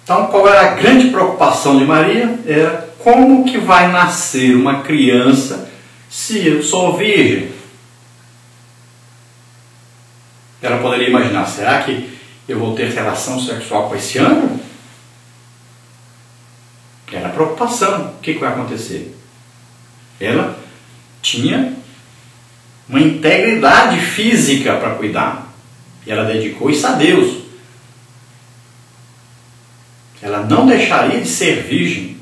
Então, qual era a grande preocupação de Maria? Era como que vai nascer uma criança se eu sou virgem? Ela poderia imaginar, será que eu vou ter relação sexual com esse anjo? Era a preocupação. O que vai acontecer? Ela tinha uma integridade física para cuidar. E ela dedicou isso a Deus. Ela não deixaria de ser virgem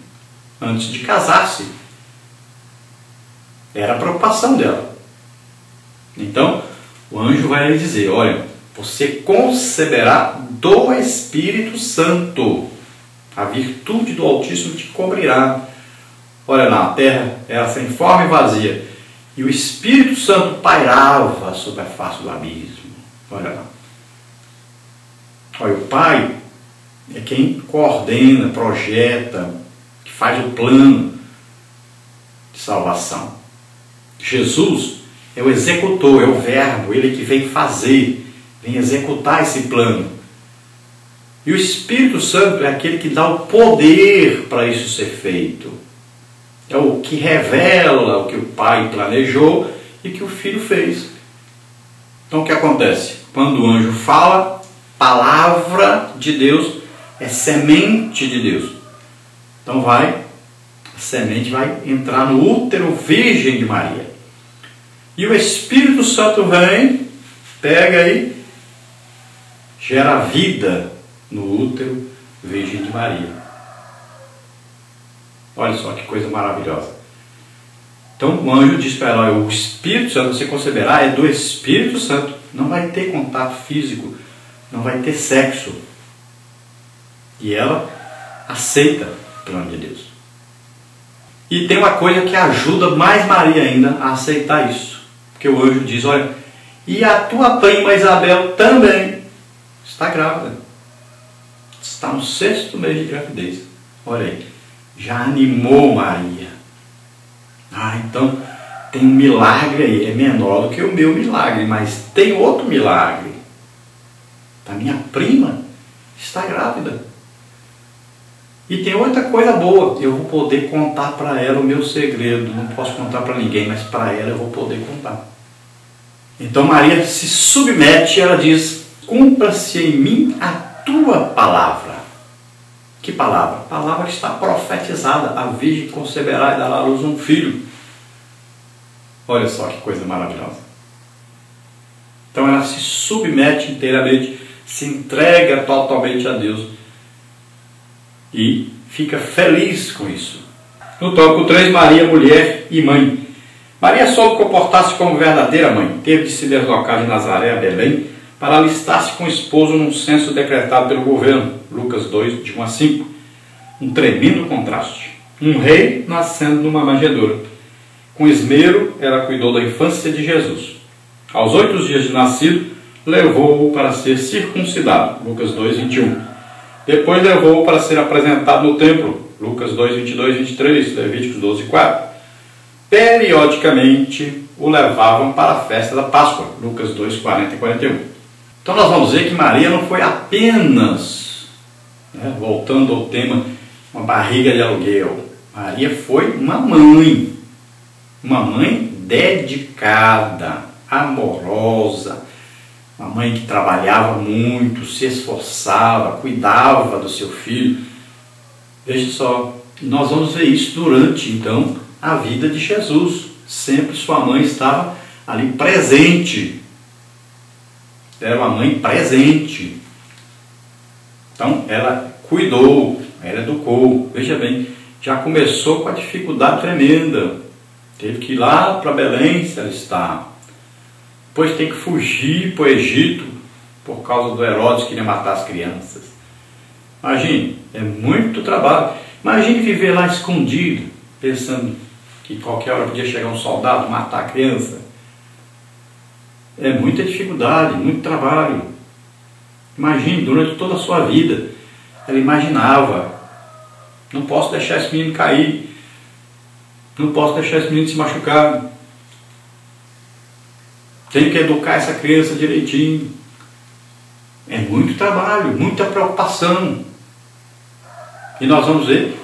antes de casar-se. Era a preocupação dela. Então, o anjo vai lhe dizer, olha, você conceberá do Espírito Santo. A virtude do Altíssimo te cobrirá. Olha lá, a terra era sem forma e vazia. E o Espírito Santo pairava sobre a face do abismo. Olha lá. Olha, o Pai é quem coordena, projeta, que faz o plano de salvação. Jesus é o executor, é o verbo, ele que vem fazer, vem executar esse plano. E o Espírito Santo é aquele que dá o poder para isso ser feito. É o que revela o que o Pai planejou e que o Filho fez. Então o que acontece? Quando o anjo fala, palavra de Deus é semente de Deus. Então a semente vai entrar no útero virgem de Maria. E o Espírito Santo vem, pega aí, gera vida no útero virgem de Maria. Olha só que coisa maravilhosa. Então o anjo diz para ela, o Espírito Santo você conceberá é do Espírito Santo. Não vai ter contato físico, não vai ter sexo. E ela aceita o plano de Deus. E tem uma coisa que ajuda mais Maria ainda a aceitar isso. Porque o anjo diz, olha, e a tua prima Isabel também está grávida. Está no 6º mês de gravidez. Olha aí, já animou Maria. Então tem um milagre aí, é menor do que o meu milagre, mas tem outro milagre. A minha prima está grávida. E tem outra coisa boa, eu vou poder contar para ela o meu segredo. Não posso contar para ninguém, mas para ela eu vou poder contar. Então Maria se submete e ela diz, cumpra-se em mim a tua palavra. Que palavra? A palavra está profetizada, a virgem conceberá e dará à luz um filho. Olha só que coisa maravilhosa. Então ela se submete inteiramente, se entrega totalmente a Deus e fica feliz com isso. No tópico 3, Maria, mulher e mãe. Maria soube comportar-se como verdadeira mãe. Teve de se deslocar de Nazaré a Belém para alistar-se com o esposo num censo decretado pelo governo. Lucas 2, de 1 a 5. Um tremendo contraste. Um rei nascendo numa manjedoura. Com esmero, ela cuidou da infância de Jesus. Aos 8 dias de nascido, levou-o para ser circuncidado. Lucas 2, 21. Depois levou-o para ser apresentado no templo. Lucas 2, 22 e 23, Levíticos 12, 4. Periodicamente o levavam para a festa da Páscoa. Lucas 2, 40 e 41. Então nós vamos ver que Maria não foi apenas, voltando ao tema, uma barriga de aluguel. Maria foi uma mãe dedicada, amorosa, uma mãe que trabalhava muito, se esforçava, cuidava do seu filho. Veja só, nós vamos ver isso durante, então, a vida de Jesus. Sempre sua mãe estava ali presente. Era uma mãe presente. Então, ela cuidou, ela educou. Veja bem, já começou com a dificuldade tremenda. Teve que ir lá para Belém se alistar. Depois tem que fugir para o Egito por causa do Herodes que queria matar as crianças. Imagine, é muito trabalho. Imagine viver lá escondido, pensando que qualquer hora podia chegar um soldado e matar a criança. É muita dificuldade, muito trabalho. Imagine, durante toda a sua vida, ela imaginava, não posso deixar esse menino cair, não posso deixar esse menino se machucar, tenho que educar essa criança direitinho. É muito trabalho, muita preocupação. E nós vamos ver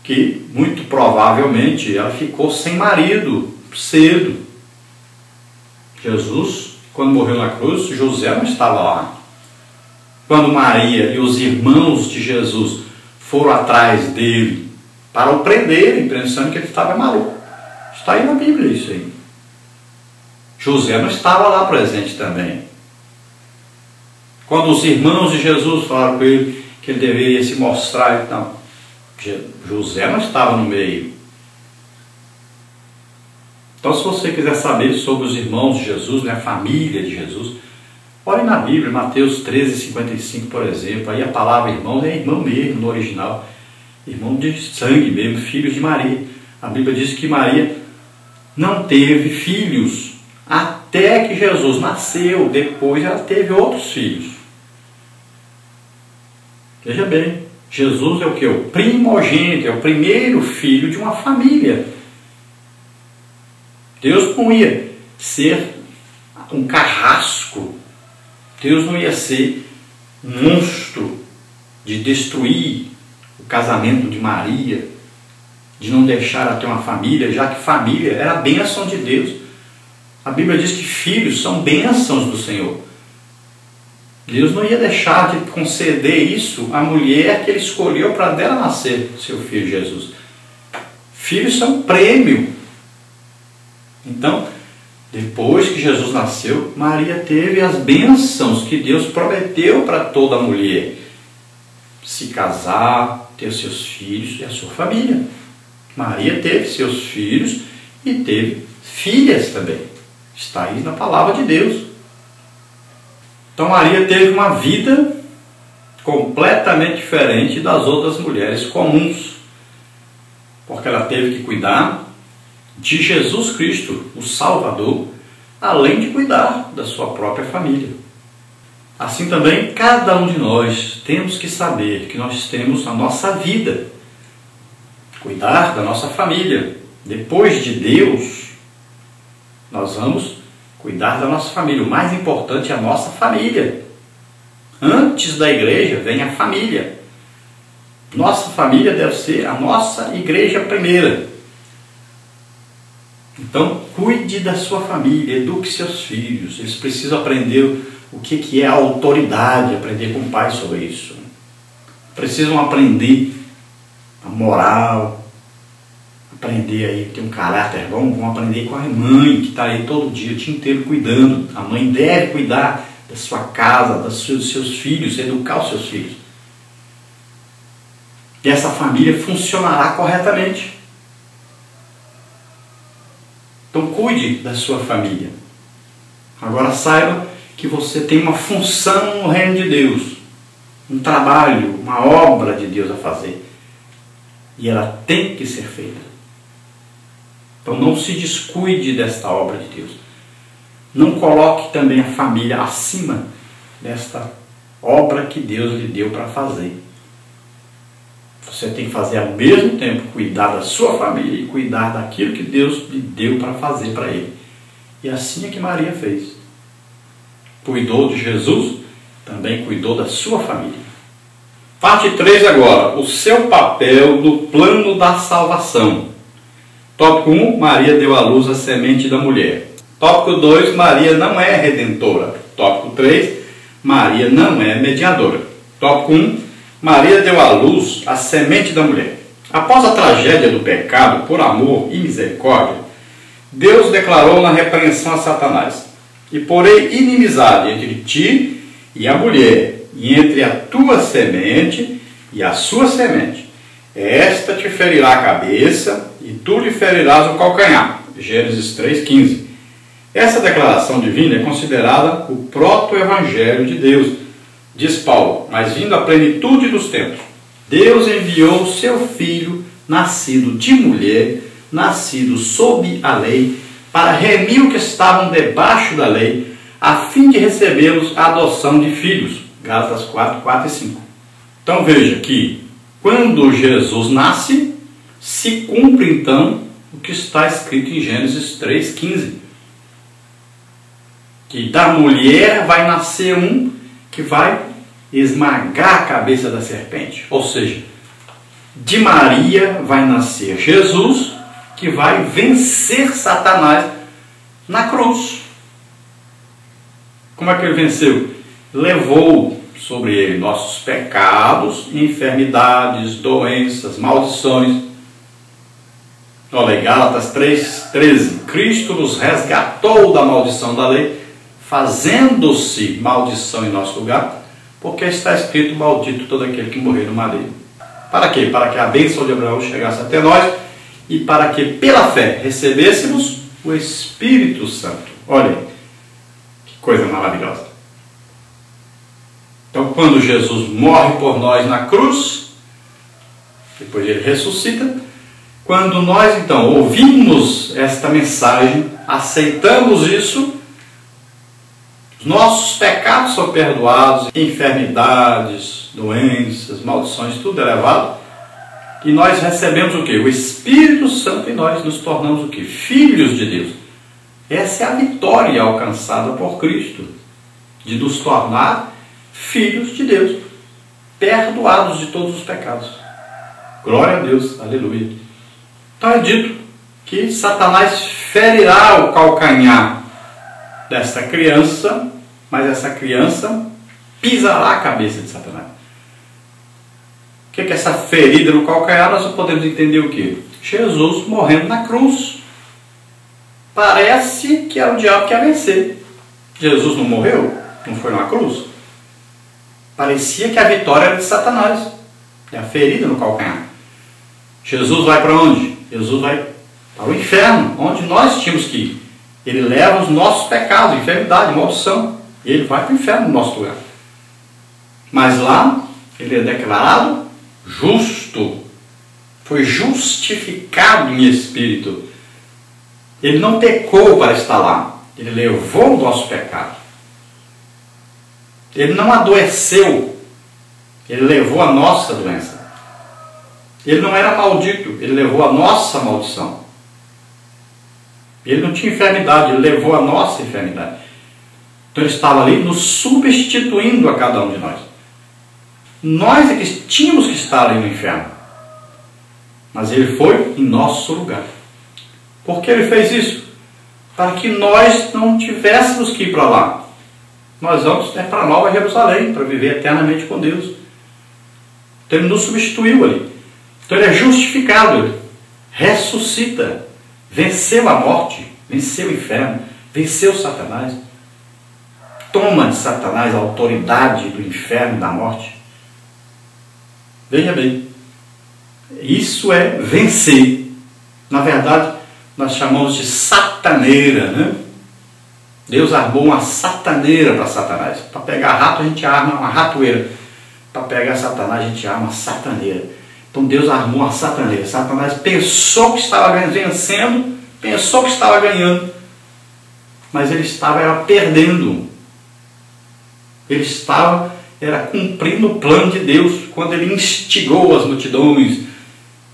que, muito provavelmente, ela ficou sem marido cedo. Jesus, quando morreu na cruz, José não estava lá. Quando Maria e os irmãos de Jesus foram atrás dele para o prenderem, pensando que ele estava maluco. Está aí na Bíblia isso aí. José não estava lá presente também. Quando os irmãos de Jesus falaram com ele que ele deveria se mostrar, então, José não estava no meio. Então, se você quiser saber sobre os irmãos de Jesus, né, a família de Jesus, olhe na Bíblia, Mateus 13:55, por exemplo. Aí a palavra irmão é irmão mesmo, no original. Irmão de sangue mesmo, filhos de Maria. A Bíblia diz que Maria não teve filhos até que Jesus nasceu. Depois ela teve outros filhos. Veja bem, Jesus é o que? O primogênito, é o primeiro filho de uma família. Deus não ia ser um carrasco. Deus não ia ser um monstro de destruir o casamento de Maria, de não deixar ela ter uma família, já que família era a bênção de Deus. A Bíblia diz que filhos são bênçãos do Senhor. Deus não ia deixar de conceder isso à mulher que ele escolheu para dela nascer seu filho Jesus. Filhos são um prêmio. Então, depois que Jesus nasceu, Maria teve as bênçãos que Deus prometeu para toda mulher. Se casar, ter seus filhos e a sua família. Maria teve seus filhos e teve filhas também. Está aí na palavra de Deus. Então Maria teve uma vida completamente diferente das outras mulheres comuns. Porque ela teve que cuidar de Jesus Cristo, o Salvador, além de cuidar da sua própria família. Assim também, cada um de nós temos que saber que nós temos a nossa vida, cuidar da nossa família. Depois de Deus, nós vamos cuidar da nossa família. O mais importante é a nossa família. Antes da igreja vem a família. Nossa família deve ser a nossa igreja primeira. Então, cuide da sua família, eduque seus filhos. Eles precisam aprender o que é a autoridade, aprender com o pai sobre isso. Precisam aprender a moral, aprender aí, ter um caráter bom, vão aprender com a mãe que está aí todo dia, o dia inteiro cuidando. A mãe deve cuidar da sua casa, dos seus filhos, educar os seus filhos. E essa família funcionará corretamente. Então cuide da sua família. Agora saiba que você tem uma função no reino de Deus, um trabalho, uma obra de Deus a fazer. E ela tem que ser feita. Então não se descuide desta obra de Deus. Não coloque também a família acima desta obra que Deus lhe deu para fazer. Você tem que fazer ao mesmo tempo, cuidar da sua família e cuidar daquilo que Deus lhe deu para fazer para ele. E assim é que Maria fez. Cuidou de Jesus, também cuidou da sua família. Parte 3 agora, o seu papel no plano da salvação. Tópico 1, Maria deu à luz a semente da mulher. Tópico 2, Maria não é redentora. Tópico 3, Maria não é mediadora. Tópico 1, Maria deu à luz a semente da mulher. Após a tragédia do pecado, por amor e misericórdia, Deus declarou na repreensão a Satanás: e porei inimizade entre ti e a mulher, e entre a tua semente e a sua semente. Esta te ferirá a cabeça, e tu lhe ferirás o calcanhar. Gênesis 3,15. Essa declaração divina é considerada o proto-evangelho de Deus. Diz Paulo: mas vindo a plenitude dos tempos, Deus enviou o seu Filho, nascido de mulher, nascido sob a lei, para remir os que estavam debaixo da lei, a fim de recebermos a adoção de filhos. Gálatas 4 e 5. Então veja que, quando Jesus nasce, se cumpre então o que está escrito em Gênesis 3,15. Que da mulher vai nascer um que vai esmagar a cabeça da serpente. Ou seja, de Maria vai nascer Jesus, que vai vencer Satanás na cruz. Como é que ele venceu? Levou sobre ele nossos pecados, enfermidades, doenças, maldições. Olha, Gálatas 3:13. Cristo nos resgatou da maldição da lei, fazendo-se maldição em nosso lugar, porque está escrito: maldito todo aquele que morrer no madeiro. Para quê? Para que a bênção de Abraão chegasse até nós e para que pela fé recebêssemos o Espírito Santo. Olha, que coisa maravilhosa. Então, quando Jesus morre por nós na cruz, depois ele ressuscita, quando nós então ouvimos esta mensagem, aceitamos isso, os nossos pecados são perdoados, enfermidades, doenças, maldições, tudo é levado, e nós recebemos o quê? O Espírito Santo, e nós nos tornamos o quê? Filhos de Deus. Essa é a vitória alcançada por Cristo, de nos tornar filhos de Deus, perdoados de todos os pecados. Glória a Deus, aleluia. Então é dito que Satanás ferirá o calcanhar desta criança, mas essa criança pisará a cabeça de Satanás. O que é essa ferida no calcanhar? Nós podemos entender o quê? Jesus morrendo na cruz. Parece que era o diabo que ia vencer. Jesus não morreu? Não foi na cruz? Parecia que a vitória era de Satanás. É a ferida no calcanhar. Jesus vai para onde? Jesus vai para o inferno, onde nós tínhamos que ir. Ele leva os nossos pecados, enfermidade, maldição. E ele vai para o inferno no nosso lugar. Mas lá, ele é declarado justo. Foi justificado em espírito. Ele não pecou para estar lá. Ele levou o nosso pecado. Ele não adoeceu. Ele levou a nossa doença. Ele não era maldito. Ele levou a nossa maldição. Ele não tinha enfermidade. Ele levou a nossa enfermidade. Então ele estava ali nos substituindo a cada um de nós. Nós é que tínhamos que estar ali no inferno. Mas ele foi em nosso lugar. Por que ele fez isso? Para que nós não tivéssemos que ir para lá. Nós vamos para a Nova Jerusalém, para viver eternamente com Deus. Então ele nos substituiu ali. Então ele é justificado, ele ressuscita, venceu a morte, venceu o inferno, venceu Satanás. Toma de Satanás a autoridade do inferno e da morte. Veja bem, isso é vencer. Na verdade, nós chamamos de sataneira, né? Deus armou uma sataneira para Satanás. Para pegar rato, a gente arma uma ratoeira. Para pegar Satanás, a gente arma uma sataneira. Então Deus armou uma sataneira. Satanás pensou que estava vencendo, pensou que estava ganhando, mas ele estava perdendo. Ele estava cumprindo o plano de Deus, quando ele instigou as multidões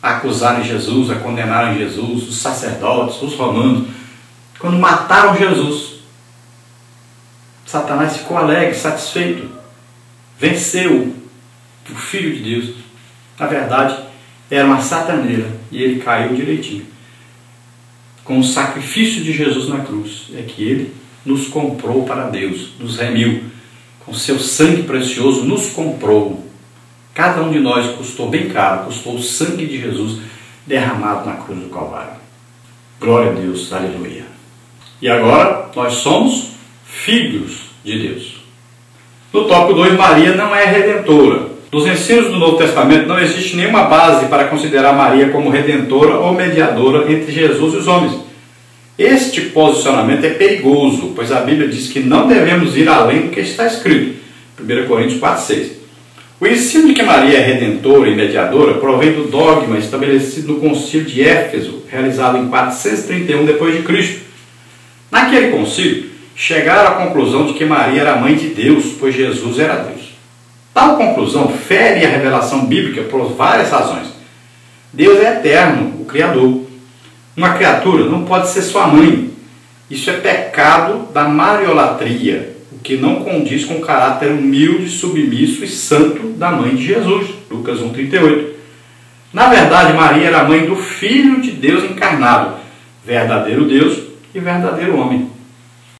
a acusarem Jesus, a condenarem Jesus, os sacerdotes, os romanos. Quando mataram Jesus, Satanás ficou alegre, satisfeito, venceu o Filho de Deus. Na verdade, era uma sataneira e ele caiu direitinho. Com o sacrifício de Jesus na cruz, é que ele nos comprou para Deus, nos remiu. Com seu sangue precioso nos comprou. Cada um de nós custou bem caro, custou o sangue de Jesus derramado na cruz do Calvário. Glória a Deus, aleluia. E agora nós somos filhos de Deus. No tópico 2, Maria não é redentora. Nos ensinos do Novo Testamento não existe nenhuma base para considerar Maria como redentora ou mediadora entre Jesus e os homens. Este posicionamento é perigoso, pois a Bíblia diz que não devemos ir além do que está escrito. 1 Coríntios 4,6. O ensino de que Maria é redentora e mediadora provém do dogma estabelecido no concílio de Éfeso, realizado em 431 d.C. Naquele concílio, chegaram à conclusão de que Maria era mãe de Deus, pois Jesus era Deus. Tal conclusão fere a revelação bíblica por várias razões. Deus é eterno, o Criador. Uma criatura não pode ser sua mãe. Isso é pecado da mariolatria, o que não condiz com o caráter humilde, submisso e santo da mãe de Jesus. Lucas 1,38. Na verdade, Maria era a mãe do Filho de Deus encarnado, verdadeiro Deus e verdadeiro homem.